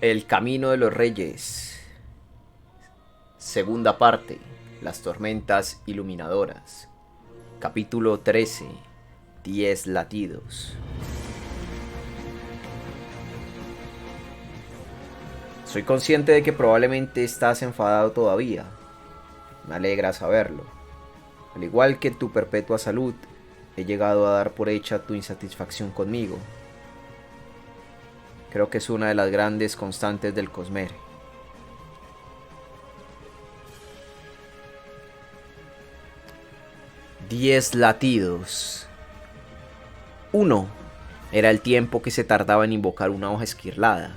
El camino de los reyes. Segunda parte. Las tormentas iluminadoras. Capítulo 13. 10 latidos. Soy consciente de que probablemente estás enfadado todavía. Me alegra saberlo. Al igual que tu perpetua salud, he llegado a dar por hecha tu insatisfacción conmigo. Creo que es una de las grandes constantes del Cosmere. Diez latidos. 1. Era el tiempo que se tardaba en invocar una hoja esquirlada.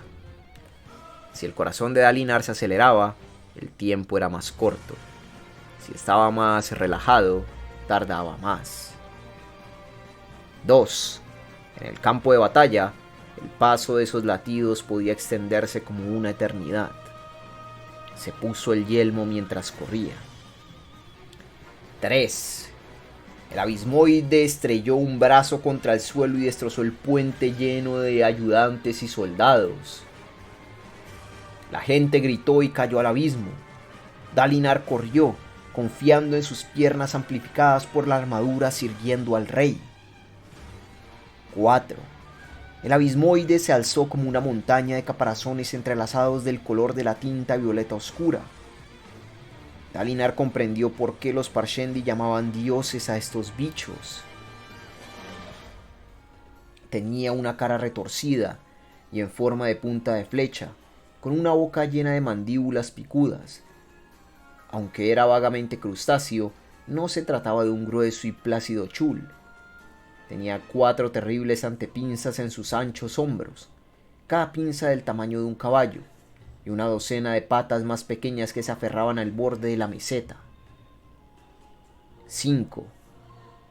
Si el corazón de Dalinar se aceleraba, el tiempo era más corto. Si estaba más relajado, tardaba más. 2. En el campo de batalla, el paso de esos latidos podía extenderse como una eternidad. Se puso el yelmo mientras corría. 3. El abismoide estrelló un brazo contra el suelo y destrozó el puente lleno de ayudantes y soldados. La gente gritó y cayó al abismo. Dalinar corrió, confiando en sus piernas amplificadas por la armadura, sirviendo al rey. 4. El abismoide se alzó como una montaña de caparazones entrelazados del color de la tinta violeta oscura. Dalinar comprendió por qué los Parshendi llamaban dioses a estos bichos. Tenía una cara retorcida y en forma de punta de flecha, con una boca llena de mandíbulas picudas. Aunque era vagamente crustáceo, no se trataba de un grueso y plácido chul. Tenía 4 terribles antepinzas en sus anchos hombros, cada pinza del tamaño de un caballo, y una docena de patas más pequeñas que se aferraban al borde de la meseta. 5.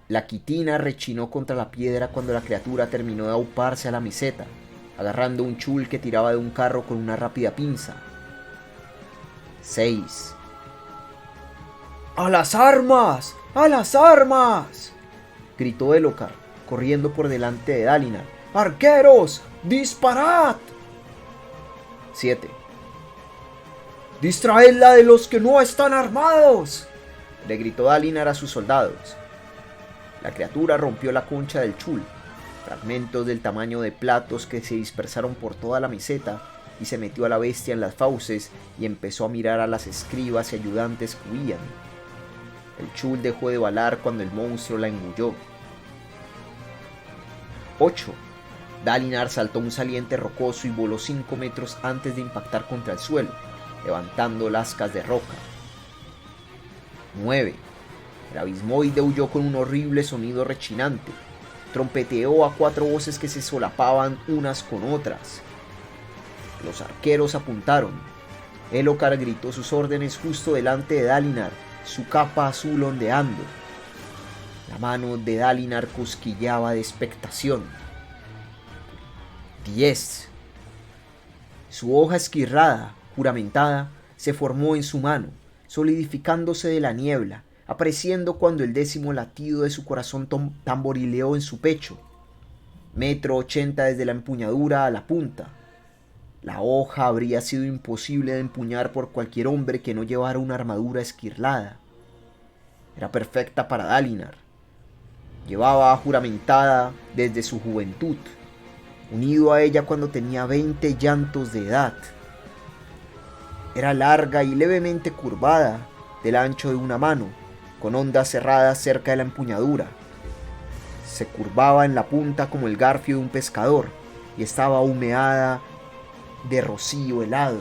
La quitina rechinó contra la piedra cuando la criatura terminó de auparse a la meseta, agarrando un chul que tiraba de un carro con una rápida pinza. 6. ¡A las armas! ¡A las armas!, gritó Elhokar, corriendo por delante de Dalinar. ¡Arqueros! ¡Disparad! 7. ¡Distraedla de los que no están armados!, le gritó Dalinar a sus soldados. La criatura rompió la concha del chul, fragmentos del tamaño de platos que se dispersaron por toda la meseta, y se metió a la bestia en las fauces y empezó a mirar a las escribas y ayudantes que huían. El chul dejó de balar cuando el monstruo la engulló. 8. Dalinar saltó un saliente rocoso y voló 5 metros antes de impactar contra el suelo, levantando lascas de roca. 9. El abismoide huyó con un horrible sonido rechinante. Trompeteó a 4 voces que se solapaban unas con otras. Los arqueros apuntaron. Elhokar gritó sus órdenes justo delante de Dalinar, su capa azul ondeando. La mano de Dalinar cosquilleaba de expectación. 10. Su hoja esquirrada, juramentada, se formó en su mano, solidificándose de la niebla, apareciendo cuando el 10º latido de su corazón tamborileó en su pecho. 1,80 m desde la empuñadura a la punta. La hoja habría sido imposible de empuñar por cualquier hombre que no llevara una armadura esquirlada. Era perfecta para Dalinar. Llevaba juramentada desde su juventud, unido a ella cuando tenía 20 llantos de edad. Era larga y levemente curvada, del ancho de una mano, con ondas cerradas cerca de la empuñadura. Se curvaba en la punta como el garfio de un pescador y estaba humeada de rocío helado.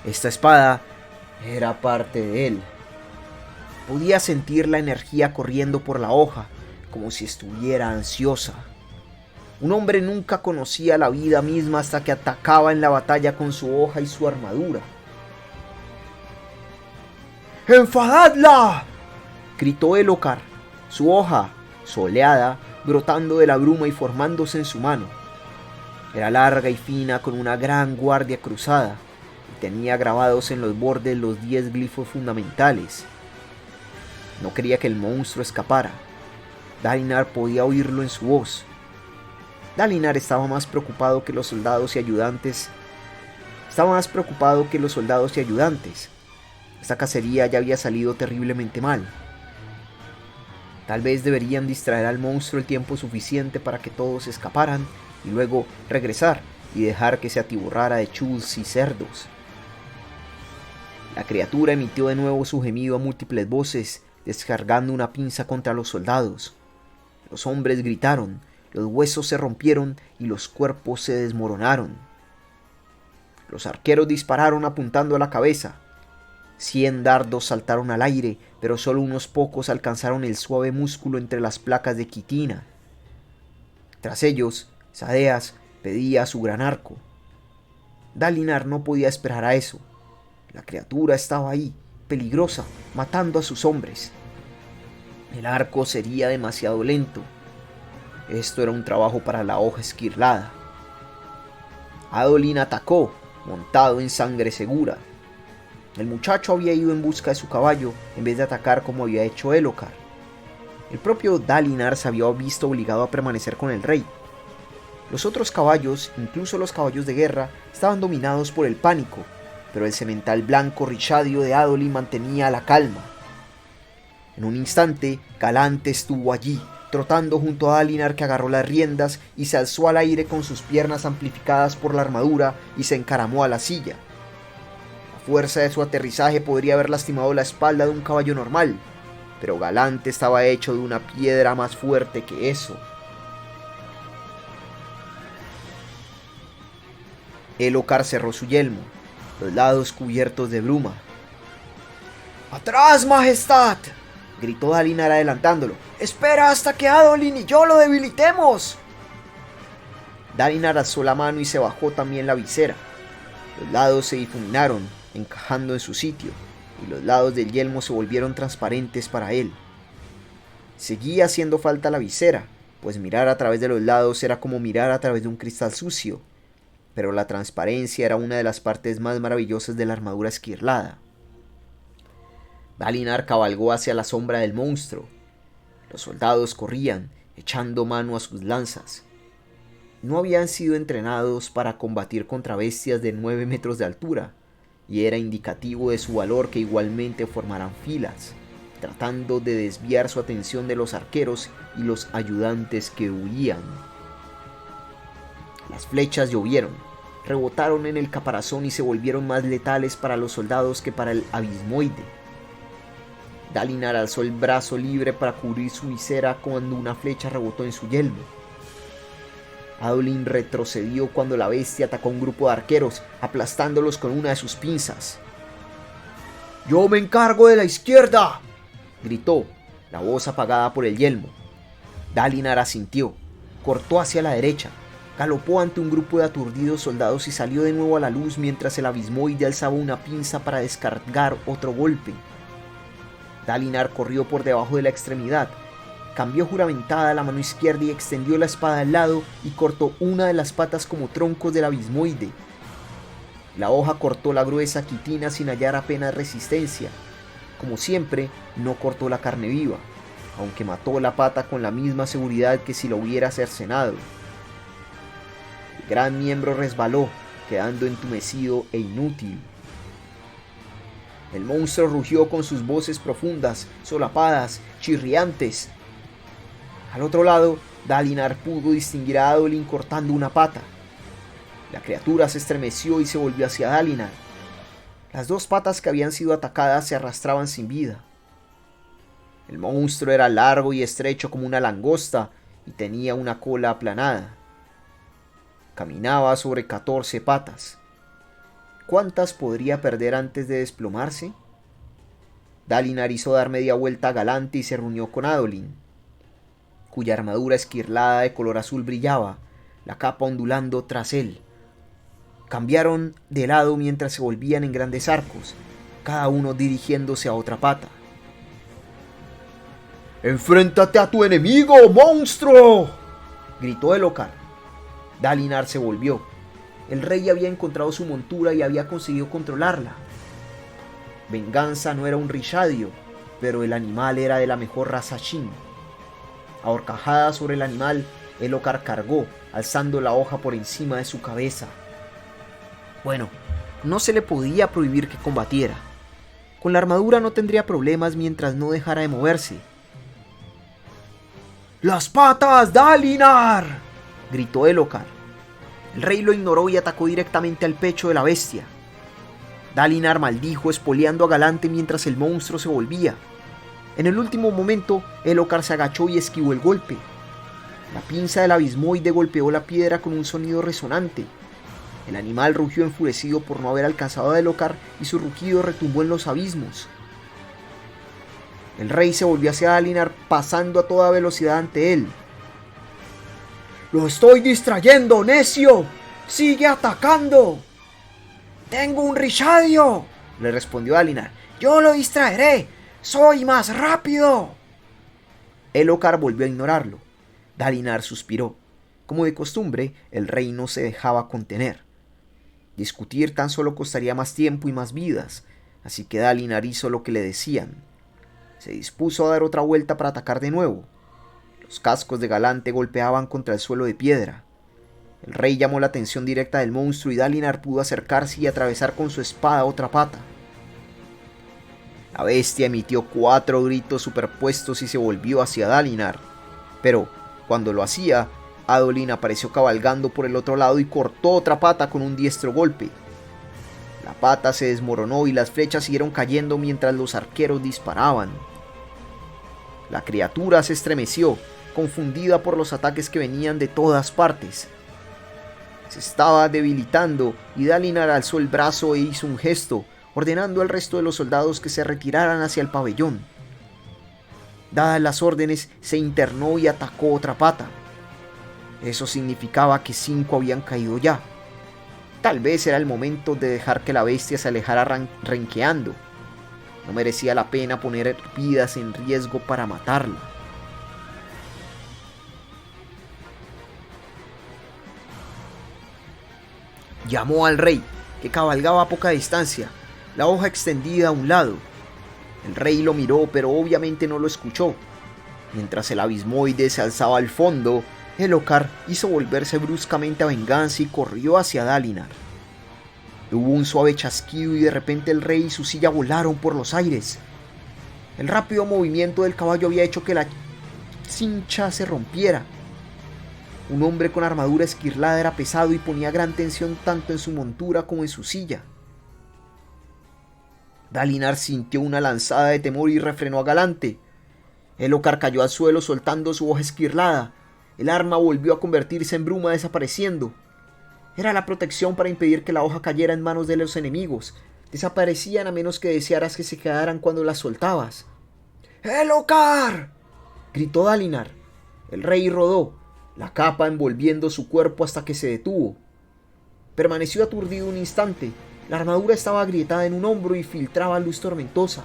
Esta espada era parte de él. Podía sentir la energía corriendo por la hoja, como si estuviera ansiosa. Un hombre nunca conocía la vida misma hasta que atacaba en la batalla con su hoja y su armadura. ¡Enfadadla!, gritó Elhokar, su hoja, soleada, brotando de la bruma y formándose en su mano. Era larga y fina, con una gran guardia cruzada, y tenía grabados en los bordes los 10 glifos fundamentales. No quería que el monstruo escapara. Dalinar podía oírlo en su voz. Dalinar estaba más preocupado que los soldados y ayudantes. Esta cacería ya había salido terriblemente mal. Tal vez deberían distraer al monstruo el tiempo suficiente para que todos escaparan y luego regresar y dejar que se atiborrara de chus y cerdos. La criatura emitió de nuevo su gemido a múltiples voces, descargando una pinza contra los soldados. Los hombres gritaron, los huesos se rompieron y los cuerpos se desmoronaron. Los arqueros dispararon apuntando a la cabeza. 100 dardos saltaron al aire, pero solo unos pocos alcanzaron el suave músculo entre las placas de quitina. Tras ellos, Sadeas pedía su gran arco. Dalinar no podía esperar a eso. La criatura estaba ahí, peligrosa, matando a sus hombres. El arco sería demasiado lento. Esto era un trabajo para la hoja esquirlada. Adolin atacó, montado en sangre segura. El muchacho había ido en busca de su caballo en vez de atacar como había hecho Elhokar. El propio Dalinar se había visto obligado a permanecer con el rey. Los otros caballos, incluso los caballos de guerra, estaban dominados por el pánico, pero el semental blanco Rishadio de Adolin mantenía la calma. En un instante, Galante estuvo allí, trotando junto a Dalinar, que agarró las riendas y se alzó al aire con sus piernas amplificadas por la armadura y se encaramó a la silla. La fuerza de su aterrizaje podría haber lastimado la espalda de un caballo normal, pero Galante estaba hecho de una piedra más fuerte que eso. Elhokar cerró su yelmo, los lados cubiertos de bruma. ¡Atrás, majestad!, gritó Dalinar adelantándolo. ¡Espera hasta que Adolin y yo lo debilitemos! Dalinar alzó la mano y se bajó también la visera. Los lados se difuminaron, encajando en su sitio, y los lados del yelmo se volvieron transparentes para él. Seguía haciendo falta la visera, pues mirar a través de los lados era como mirar a través de un cristal sucio, pero la transparencia era una de las partes más maravillosas de la armadura esquirlada. Dalinar cabalgó hacia la sombra del monstruo. Los soldados corrían, echando mano a sus lanzas. No habían sido entrenados para combatir contra bestias de 9 metros de altura, y era indicativo de su valor que igualmente formaran filas, tratando de desviar su atención de los arqueros y los ayudantes que huían. Las flechas llovieron, rebotaron en el caparazón y se volvieron más letales para los soldados que para el abismoide. Dalinar alzó el brazo libre para cubrir su visera cuando una flecha rebotó en su yelmo. Adolin retrocedió cuando la bestia atacó a un grupo de arqueros, aplastándolos con una de sus pinzas. ¡Yo me encargo de la izquierda!, gritó, la voz apagada por el yelmo. Dalinar asintió, cortó hacia la derecha, galopó ante un grupo de aturdidos soldados y salió de nuevo a la luz mientras el abismoide alzaba una pinza para descargar otro golpe. Dalinar corrió por debajo de la extremidad, cambió juramentada la mano izquierda y extendió la espada al lado y cortó una de las patas como troncos del abismoide. La hoja cortó la gruesa quitina sin hallar apenas resistencia. Como siempre, no cortó la carne viva, aunque mató la pata con la misma seguridad que si lo hubiera cercenado. El gran miembro resbaló, quedando entumecido e inútil. El monstruo rugió con sus voces profundas, solapadas, chirriantes. Al otro lado, Dalinar pudo distinguir a Adolin cortando una pata. La criatura se estremeció y se volvió hacia Dalinar. Las dos patas que habían sido atacadas se arrastraban sin vida. El monstruo era largo y estrecho como una langosta y tenía una cola aplanada. Caminaba sobre 14 patas. ¿Cuántas podría perder antes de desplomarse? Dalinar hizo dar media vuelta a Galante y se reunió con Adolin, cuya armadura esquirlada de color azul brillaba, la capa ondulando tras él. Cambiaron de lado mientras se volvían en grandes arcos, cada uno dirigiéndose a otra pata. ¡Enfréntate a tu enemigo, monstruo!, gritó Elhokar. Dalinar se volvió. El rey había encontrado su montura y había conseguido controlarla. Venganza no era un Rishadio, pero el animal era de la mejor raza Shin. A horcajadas sobre el animal, Elhokar cargó, alzando la hoja por encima de su cabeza. Bueno, no se le podía prohibir que combatiera. Con la armadura no tendría problemas mientras no dejara de moverse. ¡Las patas, Dalinar!, gritó Elhokar. El rey lo ignoró y atacó directamente al pecho de la bestia. Dalinar maldijo, espoleando a Galante mientras el monstruo se volvía. En el último momento, Elhokar se agachó y esquivó el golpe. La pinza del abismoide golpeó la piedra con un sonido resonante. El animal rugió enfurecido por no haber alcanzado a Elhokar y su rugido retumbó en los abismos. El rey se volvió hacia Dalinar, pasando a toda velocidad ante él. ¡Lo estoy distrayendo, necio! ¡Sigue atacando! ¡Tengo un Rishadio!, le respondió Dalinar. ¡Yo lo distraeré! ¡Soy más rápido! Elhokar volvió a ignorarlo. Dalinar suspiró. Como de costumbre, el rey no se dejaba contener. Discutir tan solo costaría más tiempo y más vidas, así que Dalinar hizo lo que le decían. Se dispuso a dar otra vuelta para atacar de nuevo. Los cascos de Galante golpeaban contra el suelo de piedra. El rey llamó la atención directa del monstruo y Dalinar pudo acercarse y atravesar con su espada otra pata. La bestia emitió 4 gritos superpuestos y se volvió hacia Dalinar. Pero, cuando lo hacía, Adolin apareció cabalgando por el otro lado y cortó otra pata con un diestro golpe. La pata se desmoronó y las flechas siguieron cayendo mientras los arqueros disparaban. La criatura se estremeció, confundida por los ataques que venían de todas partes. Se estaba debilitando y Dalinar alzó el brazo e hizo un gesto, ordenando al resto de los soldados que se retiraran hacia el pabellón. Dadas las órdenes, se internó y atacó otra pata. Eso significaba que 5 habían caído ya. Tal vez era el momento de dejar que la bestia se alejara renqueando. No merecía la pena poner vidas en riesgo para matarla. Llamó al rey, que cabalgaba a poca distancia, la hoja extendida a un lado. El rey lo miró, pero obviamente no lo escuchó. Mientras el abismoide se alzaba al fondo, Elhokar hizo volverse bruscamente a venganza y corrió hacia Dalinar. Hubo un suave chasquido y de repente el rey y su silla volaron por los aires. El rápido movimiento del caballo había hecho que la cincha se rompiera. Un hombre con armadura esquirlada era pesado y ponía gran tensión tanto en su montura como en su silla. Dalinar sintió una lanzada de temor y refrenó a Galante. Elhokar cayó al suelo soltando su hoja esquirlada. El arma volvió a convertirse en bruma, desapareciendo. Era la protección para impedir que la hoja cayera en manos de los enemigos. Desaparecían a menos que desearas que se quedaran cuando las soltabas. ¡Elhokar!, gritó Dalinar. El rey rodó, la capa envolviendo su cuerpo hasta que se detuvo. Permaneció aturdido un instante. La armadura estaba agrietada en un hombro y filtraba luz tormentosa.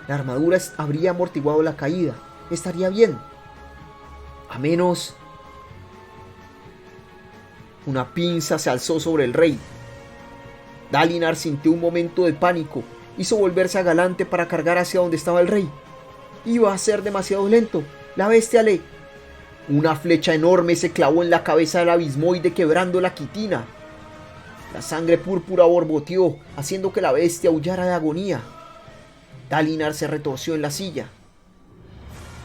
La armadura habría amortiguado la caída. Estaría bien. A menos... Una pinza se alzó sobre el rey. Dalinar sintió un momento de pánico. Hizo volverse a Galante para cargar hacia donde estaba el rey. Iba a ser demasiado lento. La bestia le... Una flecha enorme se clavó en la cabeza del abismoide, quebrando la quitina. La sangre púrpura borboteó, haciendo que la bestia aullara de agonía. Dalinar se retorció en la silla.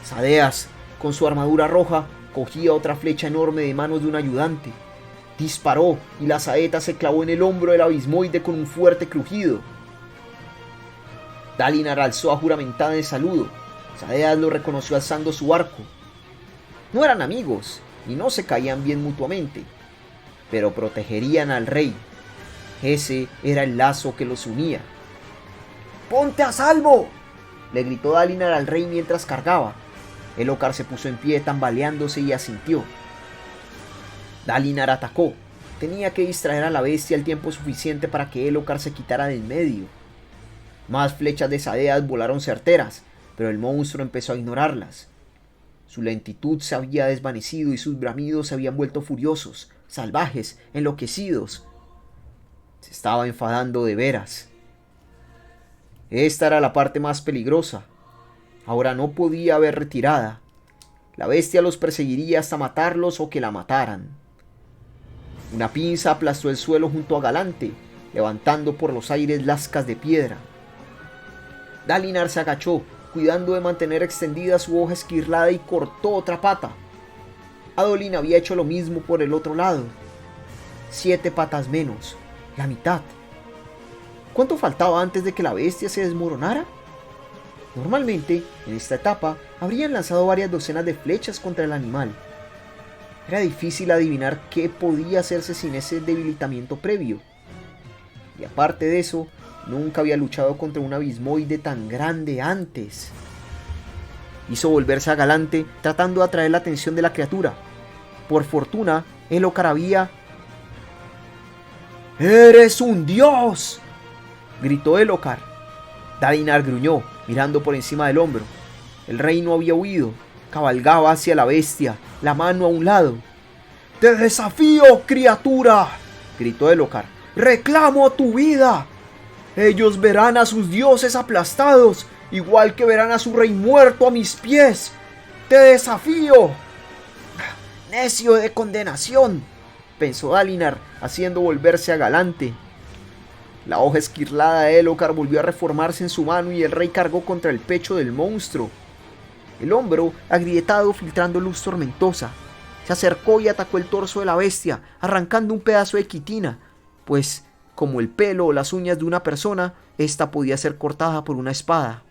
Sadeas, con su armadura roja, cogía otra flecha enorme de manos de un ayudante. Disparó y la saeta se clavó en el hombro del abismoide con un fuerte crujido. Dalinar alzó a juramentada el saludo. Sadeas lo reconoció alzando su arco. No eran amigos y no se caían bien mutuamente, pero protegerían al rey. Ese era el lazo que los unía. ¡Ponte a salvo!, le gritó Dalinar al rey mientras cargaba. Elhokar se puso en pie tambaleándose y asintió. Dalinar atacó. Tenía que distraer a la bestia el tiempo suficiente para que Elhokar se quitara del medio. Más flechas de Sadeas volaron certeras, pero el monstruo empezó a ignorarlas. Su lentitud se había desvanecido y sus bramidos se habían vuelto furiosos, salvajes, enloquecidos. Se estaba enfadando de veras. Esta era la parte más peligrosa. Ahora no podía haber retirada. La bestia los perseguiría hasta matarlos o que la mataran. Una pinza aplastó el suelo junto a Galante, levantando por los aires lascas de piedra. Dalinar se agachó, cuidando de mantener extendida su hoja esquirlada, y cortó otra pata. Adolin había hecho lo mismo por el otro lado. 7 patas menos, la mitad. ¿Cuánto faltaba antes de que la bestia se desmoronara? Normalmente, en esta etapa, habrían lanzado varias docenas de flechas contra el animal. Era difícil adivinar qué podía hacerse sin ese debilitamiento previo. Y aparte de eso, nunca había luchado contra un abismoide tan grande antes. Hizo volverse a Galante, tratando de atraer la atención de la criatura. Por fortuna, Elhokar había... ¡Eres un dios!, gritó Elhokar. Dalinar gruñó, mirando por encima del hombro. El rey no había huido, cabalgaba hacia la bestia, la mano a un lado. ¡Te desafío, criatura!, gritó Elhokar. ¡Reclamo tu vida! Ellos verán a sus dioses aplastados, igual que verán a su rey muerto a mis pies. ¡Te desafío! ¡Necio de condenación!, pensó Dalinar, haciendo volverse a Galante. La hoja esquirlada de Elhokar volvió a reformarse en su mano y el rey cargó contra el pecho del monstruo. El hombro, agrietado, filtrando luz tormentosa, se acercó y atacó el torso de la bestia, arrancando un pedazo de quitina, pues, como el pelo o las uñas de una persona, esta podía ser cortada por una espada.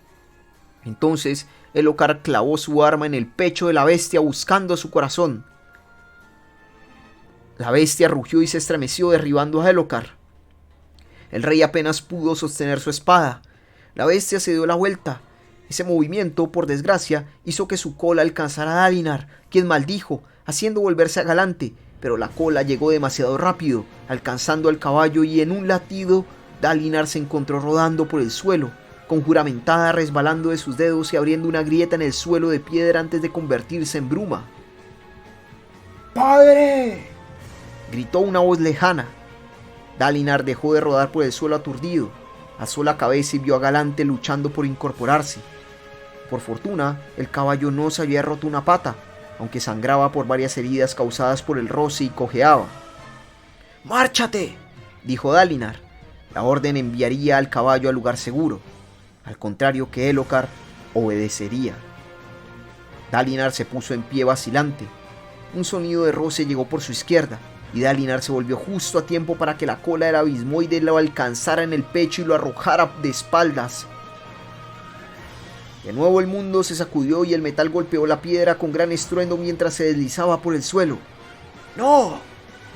Entonces, Elhokar clavó su arma en el pecho de la bestia, buscando su corazón. La bestia rugió y se estremeció, derribando a Elhokar. El rey apenas pudo sostener su espada. La bestia se dio la vuelta. Ese movimiento, por desgracia, hizo que su cola alcanzara a Dalinar, quien maldijo, haciendo volverse a Galante, pero la cola llegó demasiado rápido, alcanzando al caballo, y en un latido, Dalinar se encontró rodando por el suelo, con Juramentada resbalando de sus dedos y abriendo una grieta en el suelo de piedra antes de convertirse en bruma. ¡Padre!, gritó una voz lejana. Dalinar dejó de rodar por el suelo aturdido, alzó la cabeza y vio a Galante luchando por incorporarse. Por fortuna, el caballo no se había roto una pata, aunque sangraba por varias heridas causadas por el roce y cojeaba. ¡Márchate!, dijo Dalinar. La orden enviaría al caballo al lugar seguro, al contrario que Elhokar obedecería. Dalinar se puso en pie vacilante. Un sonido de roce llegó por su izquierda, y Dalinar se volvió justo a tiempo para que la cola del abismoide lo alcanzara en el pecho y lo arrojara de espaldas. De nuevo el mundo se sacudió y el metal golpeó la piedra con gran estruendo mientras se deslizaba por el suelo. ¡No!,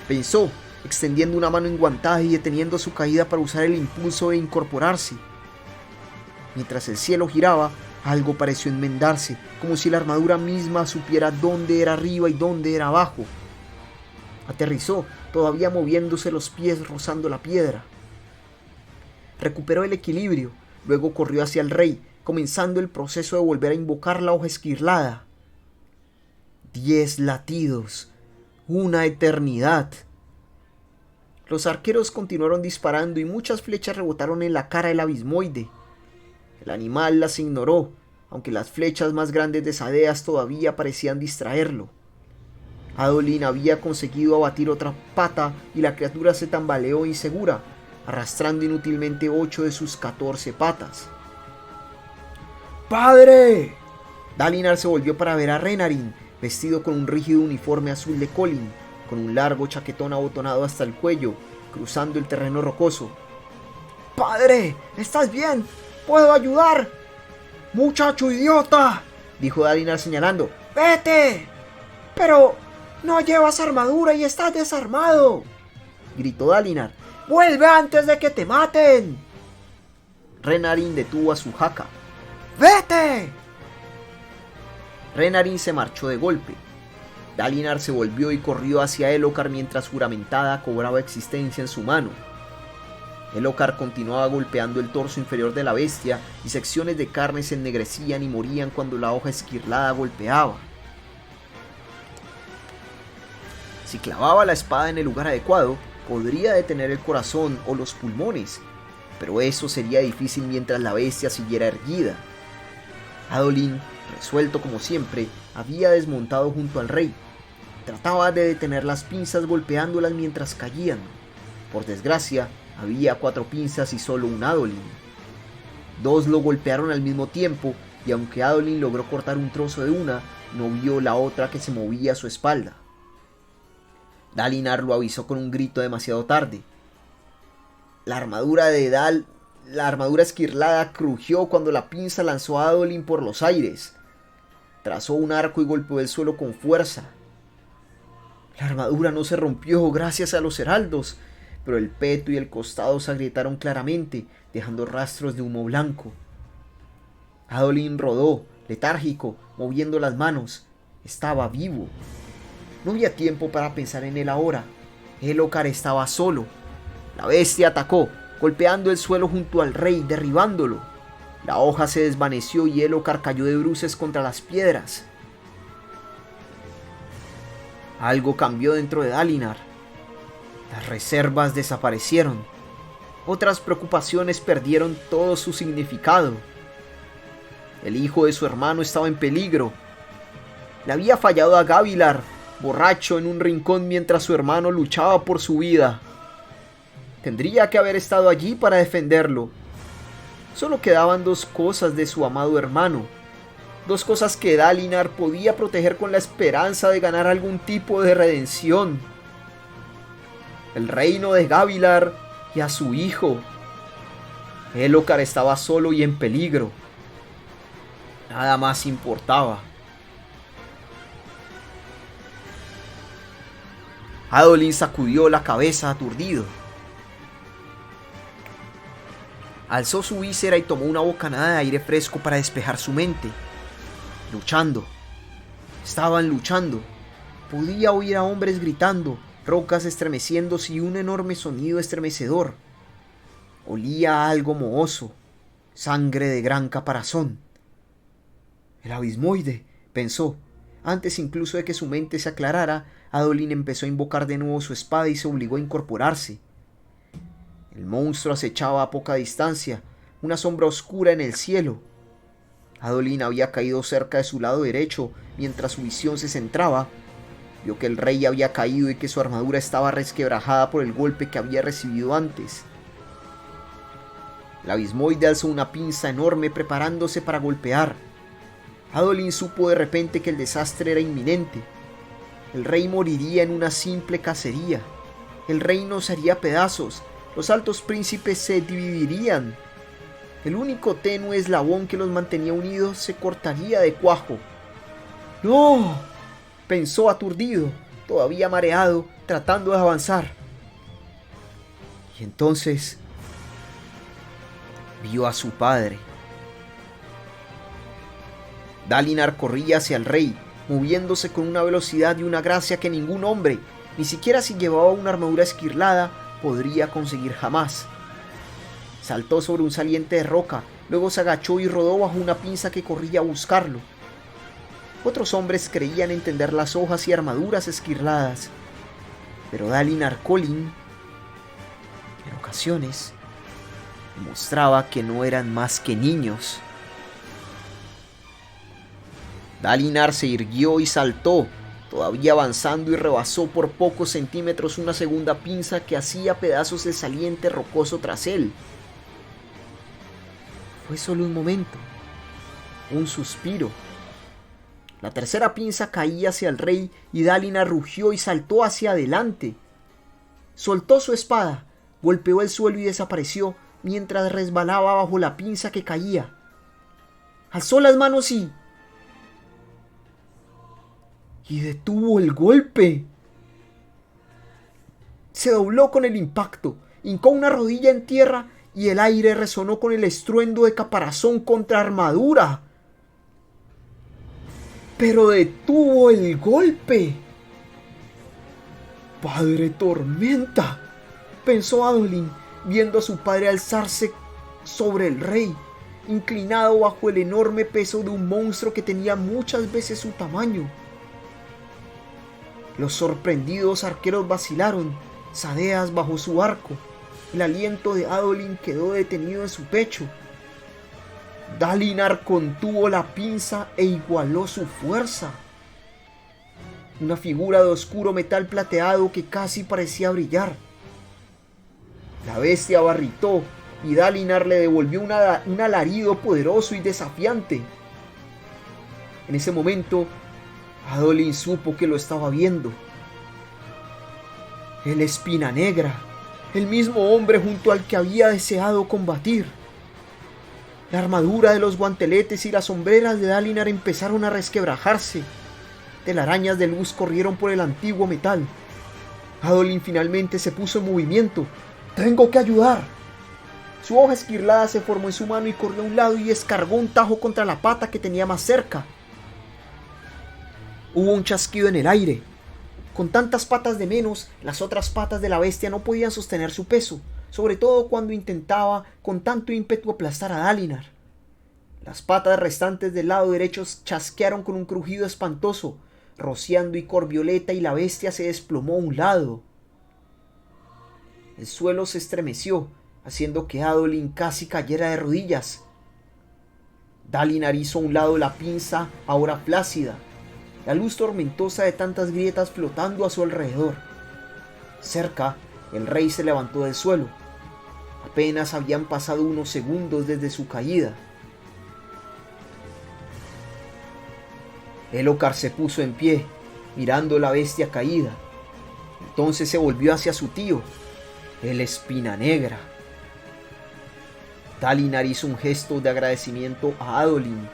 pensó, extendiendo una mano enguantada y deteniendo su caída para usar el impulso de incorporarse. Mientras el cielo giraba, algo pareció enmendarse, como si la armadura misma supiera dónde era arriba y dónde era abajo. Aterrizó, todavía moviéndose los pies rozando la piedra. Recuperó el equilibrio, luego corrió hacia el rey, comenzando el proceso de volver a invocar la hoja esquirlada. 10 latidos, una eternidad. Los arqueros continuaron disparando y muchas flechas rebotaron en la cara del abismoide. El animal las ignoró, aunque las flechas más grandes de Sadeas todavía parecían distraerlo. Adolin había conseguido abatir otra pata y la criatura se tambaleó insegura, arrastrando inútilmente 8 de sus 14 patas. ¡Padre! Dalinar se volvió para ver a Renarin, vestido con un rígido uniforme azul de Colin, con un largo chaquetón abotonado hasta el cuello, cruzando el terreno rocoso. ¡Padre! ¿Estás bien? ¿Puedo ayudar? ¡Muchacho idiota!, dijo Dalinar señalando. ¡Vete! ¡Pero no llevas armadura y estás desarmado!, gritó Dalinar. ¡Vuelve antes de que te maten! Renarin detuvo a su jaca. ¡Vete! Renarin se marchó de golpe. Dalinar se volvió y corrió hacia Elhokar mientras Juramentada cobraba existencia en su mano. Elhokar continuaba golpeando el torso inferior de la bestia y secciones de carne se ennegrecían y morían cuando la hoja esquirlada golpeaba. Si clavaba la espada en el lugar adecuado, podría detener el corazón o los pulmones, pero eso sería difícil mientras la bestia siguiera erguida. Adolin, resuelto como siempre, había desmontado junto al rey. Trataba de detener las pinzas golpeándolas mientras caían. Por desgracia, había 4 pinzas y solo un Adolin. 2 lo golpearon al mismo tiempo y aunque Adolin logró cortar un trozo de una, no vio la otra que se movía a su espalda. Dalinar lo avisó con un grito demasiado tarde. La armadura esquirlada crujió cuando la pinza lanzó a Adolin por los aires. Trazó un arco y golpeó el suelo con fuerza. La armadura no se rompió gracias a los heraldos, pero el peto y el costado se agrietaron claramente, dejando rastros de humo blanco. Adolin rodó, letárgico, moviendo las manos. Estaba vivo. No había tiempo para pensar en él ahora. Elhokar estaba solo. La bestia atacó, golpeando el suelo junto al rey, derribándolo. La hoja se desvaneció y Elhokar cayó de bruces contra las piedras. Algo cambió dentro de Dalinar. Las reservas desaparecieron. Otras preocupaciones perdieron todo su significado. El hijo de su hermano estaba en peligro. Le había fallado a Gavilar, borracho en un rincón mientras su hermano luchaba por su vida. Tendría que haber estado allí para defenderlo. Solo quedaban 2 cosas de su amado hermano. 2 cosas que Dalinar podía proteger con la esperanza de ganar algún tipo de redención. El reino de Gavilar y a su hijo. Elhokar estaba solo y en peligro. Nada más importaba. Adolin sacudió la cabeza aturdido. Alzó su víscera y tomó una bocanada de aire fresco para despejar su mente. Luchando. Estaban luchando. Podía oír a hombres gritando, rocas estremeciéndose y un enorme sonido estremecedor. Olía a algo mohoso, sangre de gran caparazón. El abismoide, pensó. Antes incluso de que su mente se aclarara, Adolin empezó a invocar de nuevo su espada y se obligó a incorporarse. El monstruo acechaba a poca distancia, una sombra oscura en el cielo. Adolin había caído cerca de su lado derecho mientras su visión se centraba. Vio que el rey había caído y que su armadura estaba resquebrajada por el golpe que había recibido antes. El abismoide alzó una pinza enorme preparándose para golpear. Adolin supo de repente que el desastre era inminente. El rey moriría en una simple cacería. El reino se haría pedazos. Los altos príncipes se dividirían. El único tenue eslabón que los mantenía unidos se cortaría de cuajo. ¡No!, pensó aturdido, todavía mareado, tratando de avanzar. Y entonces vio a su padre. Dalinar corría hacia el rey, moviéndose con una velocidad y una gracia que ningún hombre, ni siquiera si llevaba una armadura esquirlada, podría conseguir jamás. Saltó sobre un saliente de roca, luego se agachó y rodó bajo una pinza que corría a buscarlo. Otros hombres creían entender las hojas y armaduras esquirladas, pero Dalinar Kholin, en ocasiones, demostraba que no eran más que niños. Dalinar se irguió y saltó, todavía avanzando, y rebasó por pocos centímetros una segunda pinza que hacía pedazos el saliente rocoso tras él. Fue solo un momento, un suspiro. La tercera pinza caía hacia el rey y Dalinar rugió y saltó hacia adelante. Soltó su espada, golpeó el suelo y desapareció mientras resbalaba bajo la pinza que caía. Alzó las manos y detuvo el golpe. Se dobló con el impacto, hincó una rodilla en tierra y el aire resonó con el estruendo de caparazón contra armadura. Pero detuvo el golpe. Padre Tormenta, pensó Adolin, viendo a su padre alzarse sobre el rey, inclinado bajo el enorme peso de un monstruo que tenía muchas veces su tamaño. Los sorprendidos arqueros vacilaron, sadeas bajo su arco. El aliento de Adolin quedó detenido en su pecho. Dalinar contuvo la pinza e igualó su fuerza. una figura de oscuro metal plateado que casi parecía brillar. La bestia barritó y Dalinar le devolvió un alarido poderoso y desafiante. En ese momento, Adolin supo que lo estaba viendo. El Espina Negra, el mismo hombre junto al que había deseado combatir. La armadura de los guanteletes y las sombreras de Dalinar empezaron a resquebrajarse. Telarañas de luz corrieron por el antiguo metal. Adolin finalmente se puso en movimiento. ¡Tengo que ayudar! Su hoja esquirlada se formó en su mano y corrió a un lado y descargó un tajo contra la pata que tenía más cerca. Hubo un chasquido en el aire. Con tantas patas de menos, las otras patas de la bestia no podían sostener su peso, sobre todo cuando intentaba con tanto ímpetu aplastar a Dalinar. Las patas restantes del lado derecho chasquearon con un crujido espantoso, rociando icor violeta, y la bestia se desplomó a un lado. El suelo se estremeció, haciendo que Adolin casi cayera de rodillas. Dalinar hizo a un lado la pinza, ahora flácida, la luz tormentosa de tantas grietas flotando a su alrededor. Cerca, el rey se levantó del suelo. Apenas habían pasado unos segundos desde su caída. Elhokar se puso en pie, mirando la bestia caída. Entonces se volvió hacia su tío, el Espina Negra. Dalinar hizo un gesto de agradecimiento a Adolin.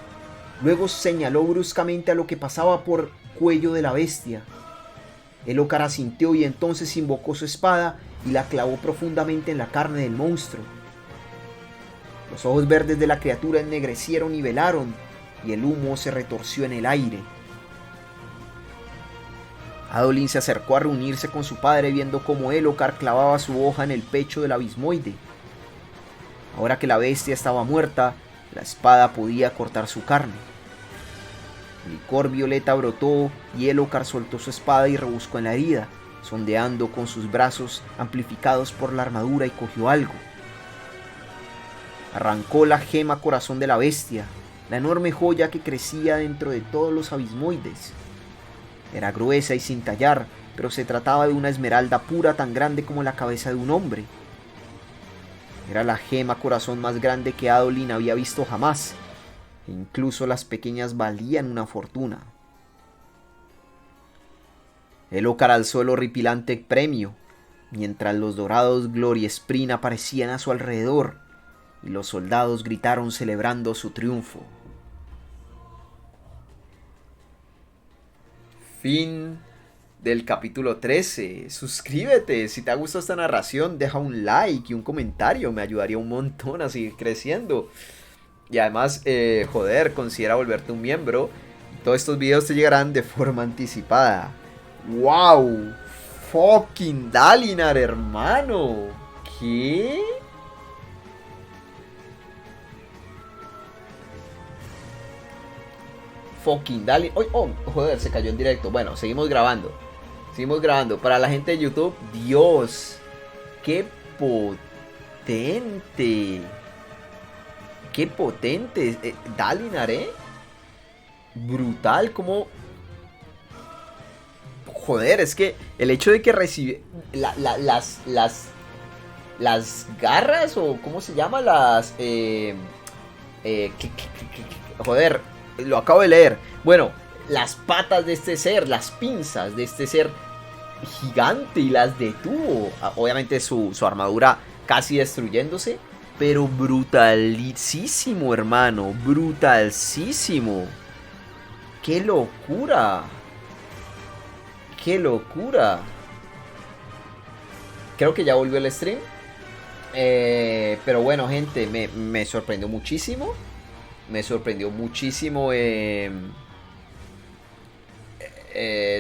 Luego señaló bruscamente a lo que pasaba por cuello de la bestia. Elhokar asintió y entonces invocó su espada y la clavó profundamente en la carne del monstruo. Los ojos verdes de la criatura ennegrecieron y velaron, y el humo se retorció en el aire. Adolin se acercó a reunirse con su padre viendo cómo Elhokar clavaba su hoja en el pecho del abismoide. Ahora que la bestia estaba muerta, la espada podía cortar su carne. El licor violeta brotó y Elhokar soltó su espada y rebuscó en la herida, sondeando con sus brazos amplificados por la armadura, y cogió algo. Arrancó la gema corazón de la bestia, la enorme joya que crecía dentro de todos los abismoides. Era gruesa y sin tallar, pero se trataba de una esmeralda pura tan grande como la cabeza de un hombre. Era la gema corazón más grande que Adolin había visto jamás, e incluso las pequeñas valían una fortuna. Elhokar alzó el horripilante premio, mientras los dorados Gloriesprín aparecían a su alrededor, y los soldados gritaron celebrando su triunfo. Fin del capítulo 13. Suscríbete si te ha gustado esta narración, deja un like y un comentario, me ayudaría un montón a seguir creciendo. Y además, considera volverte un miembro. Todos estos videos te llegarán de forma anticipada. ¡Wow! ¡Fucking Dalinar, hermano! ¿Qué? Fucking Dalinar. Oh, joder, se cayó en directo. Bueno, seguimos grabando. Para la gente de YouTube, Dios, qué potente. Qué potente. Dalinar, brutal, como... Joder, es que el hecho de que recibe las garras, o ¿cómo se llama? Joder, lo acabo de leer. Bueno, las patas de este ser, las pinzas de este ser gigante, y las detuvo. Obviamente su armadura casi destruyéndose, pero brutalísimo, hermano, brutalísimo. ¡Qué locura! ¡Qué locura! Creo que ya volvió el stream. Pero bueno, gente, me sorprendió muchísimo.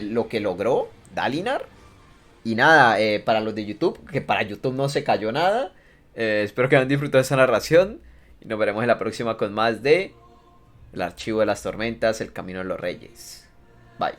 Lo que logró Dalinar. Y nada, para los de YouTube, que para YouTube no se cayó nada. Espero que hayan disfrutado de esta narración. Y nos veremos en la próxima con más de El Archivo de las Tormentas, El Camino de los Reyes. Bye.